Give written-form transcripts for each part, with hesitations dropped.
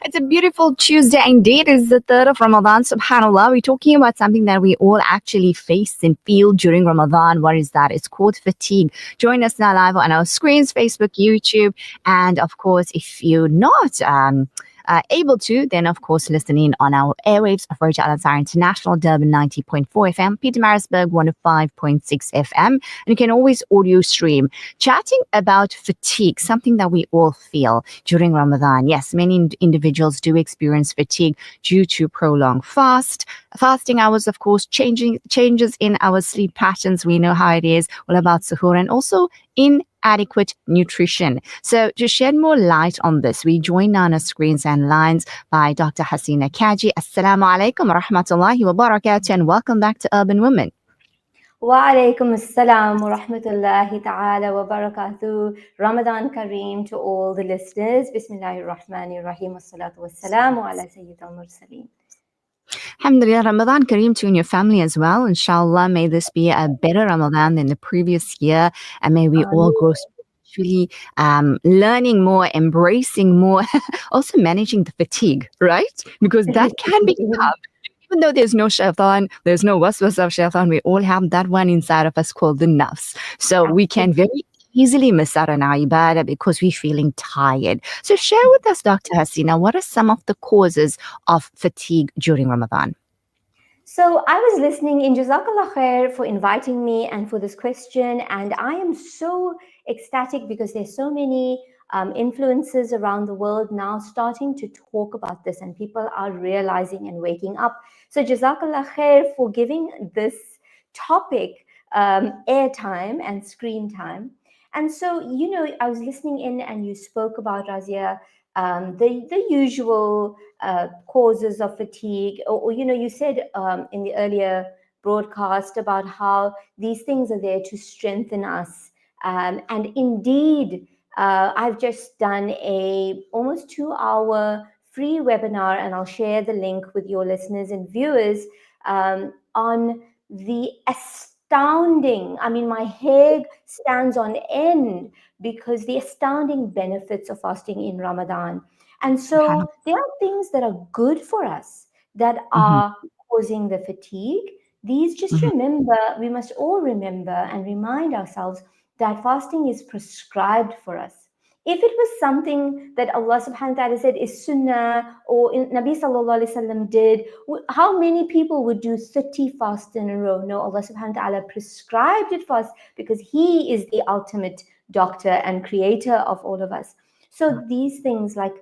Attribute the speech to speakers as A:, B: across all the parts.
A: It's a beautiful Tuesday indeed. It's the 3rd of Ramadan, subhanAllah. We're talking about something that we all actually face and feel during Ramadan. What is that? It's called fatigue. Join us now live on our screens, Facebook, YouTube. And of course, if you're not able to, then of course listen in on our airwaves of Razia Al International, Durban 90.4 FM, Peter Marisburg 105.6 FM. And you can always audio stream. Chatting about fatigue, something that we all feel during Ramadan. Yes, many individuals do experience fatigue due to prolonged fasting hours, of course, changes in our sleep patterns. We know how it is, all about suhoor, and also inadequate nutrition. So to shed more light on this, we join now on our screens and lines by Dr. Hassina Kajee. Assalamu alaikum wa rahmatullahi wa barakatuh, and welcome back to Urban Women.
B: Wa alaikum assalam wa rahmatullahi ta'ala wa barakatuh. Ramadan Kareem to all the listeners. Bismillahir Rahmanir Rahim. Wassalatu wassalamu ala Sayyid al-Mursaleen.
A: Alhamdulillah, Ramadan Kareem to you and your family as well. Inshallah, may this be a better Ramadan than the previous year, and may we all grow spiritually, learning more, embracing more, also managing the fatigue, right? Because that can be tough. Even though there's no shaitan, there's no waswas of shaitan, we all have that one inside of us called the nafs. So we can very easily miss out on our ibadah because we're feeling tired. So share with us, Dr. Hassina, what are some of the causes of fatigue during Ramadan?
B: So I was listening in. Jazakallah khair for inviting me and for this question. And I am so ecstatic because there's so many influences around the world now starting to talk about this, and people are realizing and waking up. So Jazakallah khair for giving this topic airtime and screen time. And so, you know, I was listening in and you spoke about, Razia, the usual causes of fatigue, or you know, you said in the earlier broadcast about how these things are there to strengthen us. And indeed, I've just done a almost 2-hour free webinar, and I'll share the link with your listeners and viewers on the astounding, I mean, my hair stands on end because the astounding benefits of fasting in Ramadan. And so there are things that are good for us that are causing the fatigue. These, just remember, we must all remember and remind ourselves that fasting is prescribed for us. If it was something that Allah subhanahu wa ta'ala said is sunnah, or Nabi sallallahu alayhi wasallam did, how many people would do 30 fasts in a row? No, Allah subhanahu wa ta'ala prescribed it for us because He is the ultimate doctor and creator of all of us. So these things like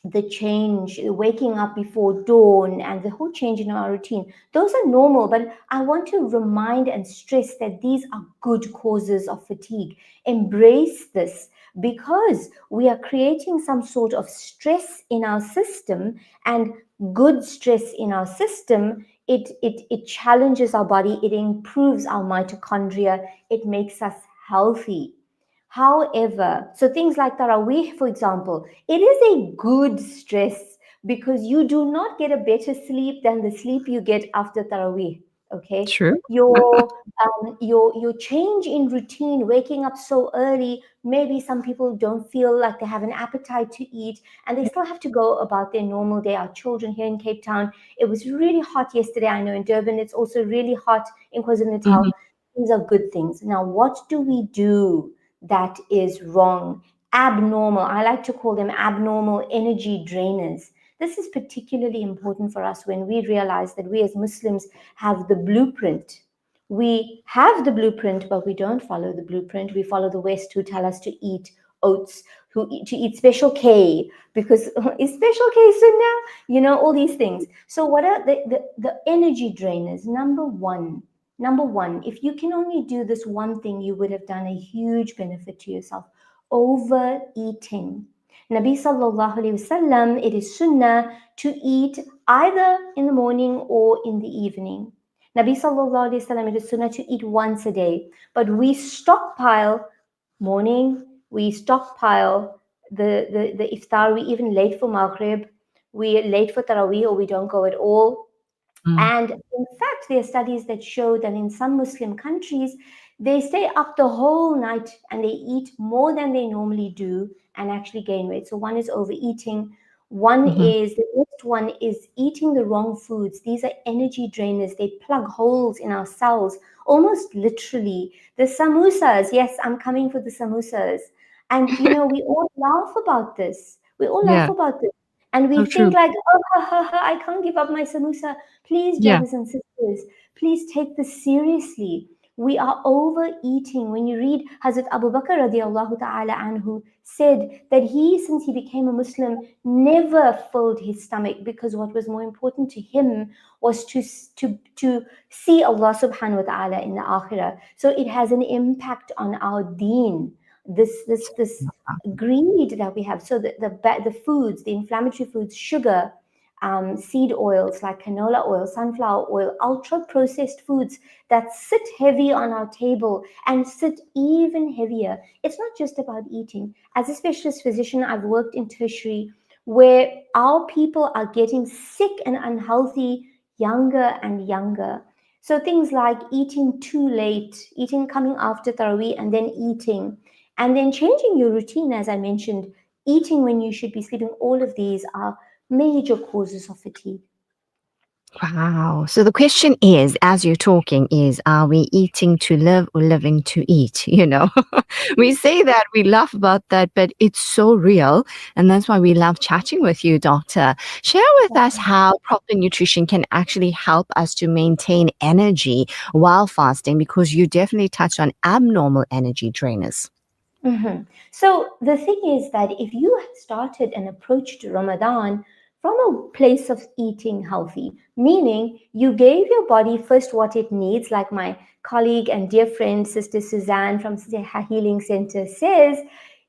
B: the change, waking up before dawn, and the whole change in our routine, those are normal. But I want to remind and stress that these are good causes of fatigue. Embrace this, because we are creating some sort of stress in our system, and good stress in our system, it challenges our body, it improves our mitochondria, it makes us healthy. However, so things like Taraweeh, for example, it is a good stress because you do not get a better sleep than the sleep you get after Taraweeh. Okay,
A: True.
B: your change in routine, waking up so early. Maybe some people don't feel like they have an appetite to eat, and they still have to go about their normal day. Our children here in Cape Town, it was really hot yesterday. I know in Durban it's also really hot in KwaZulu-Natal. These are good things. Now, what do we do that is wrong? Abnormal, I like to call them abnormal energy drainers. This is particularly important for us when we realize that we as Muslims have the blueprint. We have the blueprint, but we don't follow the blueprint. We follow the West, who tell us to eat oats, to eat Special K, because is Special K sunnah? You know, all these things. So what are the energy drainers? Number one, if you can only do this one thing, you would have done a huge benefit to yourself. Overeating. Nabi sallallahu alayhi wasallam, it is sunnah to eat either in the morning or in the evening. Nabi sallallahu alayhi wasallam, it is sunnah to eat once a day. But we stockpile morning, we stockpile the iftar, we even late for maghrib, we late for tarawih, or we don't go at all. And in fact, there are studies that show that in some Muslim countries, they stay up the whole night and they eat more than they normally do and actually gain weight. So one is overeating. One
A: Mm-hmm.
B: is the next one is eating the wrong foods. These are energy drainers. They plug holes in our cells, almost literally. The samosas, yes, I'm coming for the samosas. And we all laugh about this. We all laugh
A: Yeah.
B: about this. And
A: So
B: we think
A: true.
B: like, oh, ha, ha, ha, I can't give up my samosa. Please,
A: Yeah.
B: brothers and sisters, please take this seriously. We are overeating. When you read Hazrat Abu Bakr radiallahu ta'ala anhu said that he, since he became a Muslim, never filled his stomach because what was more important to him was to see Allah subhanahu wa ta'ala in the akhirah. So it has an impact on our deen. This greed that we have. So the foods, the inflammatory foods, sugar, seed oils like canola oil, sunflower oil, ultra processed foods that sit heavy on our table and sit even heavier. It's not just about eating. As a specialist physician, I've worked in tertiary where our people are getting sick and unhealthy younger and younger. So things like eating too late, eating coming after Taraweeh and then eating, and then changing your routine, as I mentioned, eating when you should be sleeping. All of these are major causes of fatigue.
A: Wow. So the question is, as you're talking, is are we eating to live or living to eat? We say that, we laugh about that, but it's so real. And that's why we love chatting with you, Doctor. Share with us how proper nutrition can actually help us to maintain energy while fasting, because you definitely touched on abnormal energy drainers.
B: Mhm. So the thing is that if you had started an approach to Ramadan from a place of eating healthy, meaning you gave your body first what it needs, like my colleague and dear friend, Sister Suzanne from Seha Healing Center says,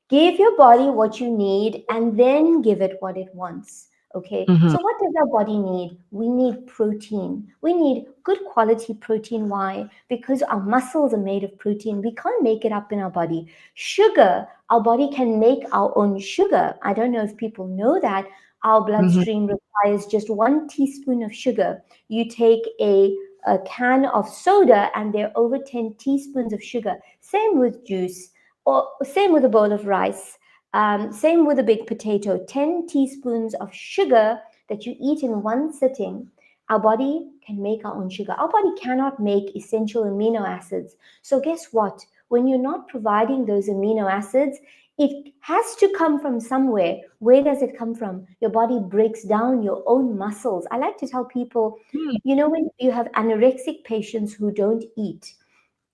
B: give your body what you need and then give it what it wants. Okay,
A: Mm-hmm.
B: so what does our body need? We need protein. We need good quality protein. Why? Because our muscles are made of protein. We can't make it up in our body. Sugar, our body can make our own sugar. I don't know if people know that. Our
A: Mm-hmm.
B: bloodstream requires just 1 teaspoon of sugar. You take a can of soda and there are over 10 teaspoons of sugar. Same with juice, or same with a bowl of rice. Same with a big potato. 10 teaspoons of sugar that you eat in one sitting. Our body can make our own sugar. Our body cannot make essential amino acids. So, guess what? When you're not providing those amino acids, it has to come from somewhere. Where does it come from? Your body breaks down your own muscles. I like to tell people, when you have anorexic patients who don't eat,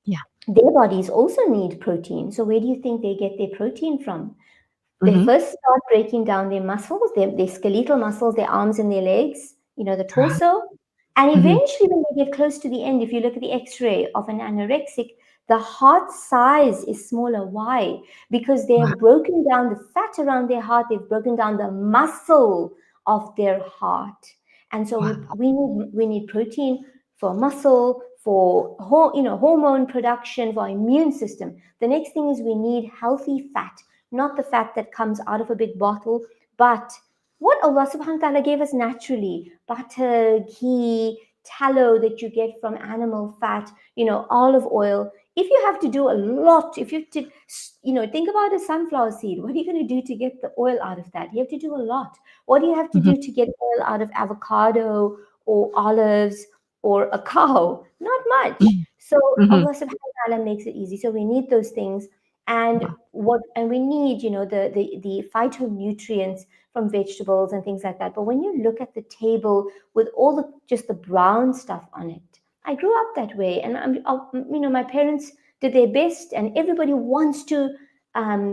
A: Yeah.
B: their bodies also need protein. So, where do you think they get their protein from? They
A: Mm-hmm.
B: first start breaking down their muscles, their skeletal muscles, their arms and their legs, the
A: Right.
B: torso. And
A: Mm-hmm.
B: eventually, when they get close to the end, if you look at the x ray of an anorexic, the heart size is smaller. Why? Because they
A: Wow.
B: have broken down the fat around their heart, they've broken down the muscle of their heart. And so
A: Wow.
B: we need protein for muscle, for hormone production, for our immune system. The next thing is we need healthy fat, not the fat that comes out of a big bottle, but what Allah subhanahu wa ta'ala gave us naturally: butter, ghee, tallow that you get from animal fat, olive oil. If you have to do a lot, if you have to, think about a sunflower seed, what are you going to do to get the oil out of that? You have to do a lot. What do you have to
A: Mm-hmm.
B: do to get oil out of avocado or olives or a cow? Not much. So
A: Mm-hmm.
B: Allah subhanahu wa ta'ala makes it easy. So we need those things. And
A: Wow.
B: we need, the phytonutrients from vegetables and things like that. But when you look at the table with all the just the brown stuff on it, I grew up that way, and my parents did their best, and everybody wants to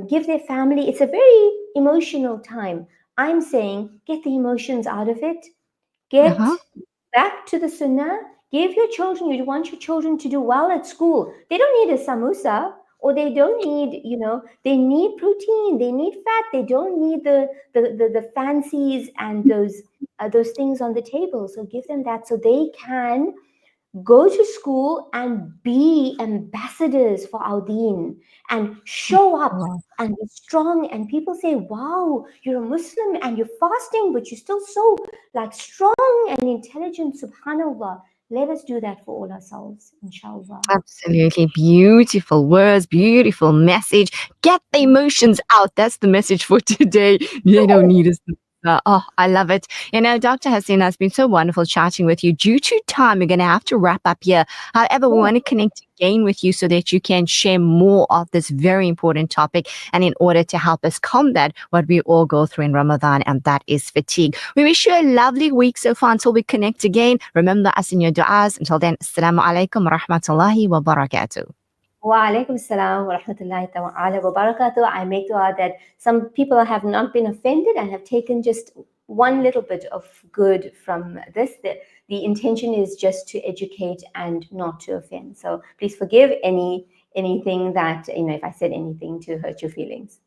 B: give their family. It's a very emotional time. I'm saying get the emotions out of it. Get
A: Uh-huh.
B: back to the sunnah. Give your children, you want your children to do well at school. They don't need a samosa, or they don't need, they need protein, they need fat, they don't need the fancies and those things on the table. So give them that so they can go to school and be ambassadors for our deen and show up
A: Wow.
B: and be strong, and people say, wow, you're a Muslim and you're fasting but you're still so like strong and intelligent. Subhanallah, let us do that for all ourselves, inshallah.
A: Absolutely beautiful words, beautiful message. Get the emotions out. That's the message for today. They don't need us. Oh, I love it. Dr. Hassina, it's been so wonderful chatting with you. Due to time, we're going to have to wrap up here. However, we want to connect again with you so that you can share more of this very important topic and in order to help us combat what we all go through in Ramadan, and that is fatigue. We wish you a lovely week so far until we connect again. Remember us in your du'as. Until then, Assalamu alaikum wa rahmatullahi wa barakatuh.
B: Wa alaikum salam wa rahmatullahi ta'ala wa barakatuh. I make dua that some people have not been offended and have taken just one little bit of good from this. The intention is just to educate and not to offend. So please forgive anything that, if I said anything to hurt your feelings.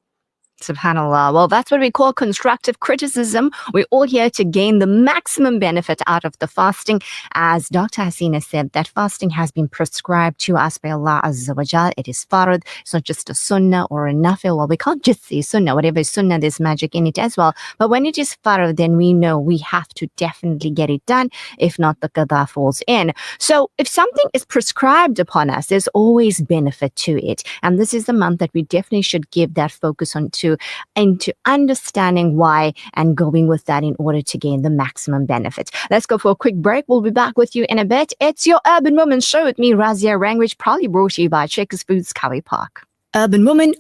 A: Subhanallah. Well, that's what we call constructive criticism. We're all here to gain the maximum benefit out of the fasting. As Dr. Hassina said, that fasting has been prescribed to us by Allah Azza wa Jal. It is farad. It's not just a sunnah or a nafil. Well, we can't just say sunnah. Whatever is sunnah, there's magic in it as well. But when it is farad, then we know we have to definitely get it done. If not, the qada falls in. So if something is prescribed upon us, there's always benefit to it. And this is the month that we definitely should give that focus on into understanding why and going with that in order to gain the maximum benefit. Let's go for a quick break. We'll be back with you in a bit. It's your Urban Woman Show with me, Razia Rangrage, proudly brought to you by Checkers Foods, Kawi Park. Urban Woman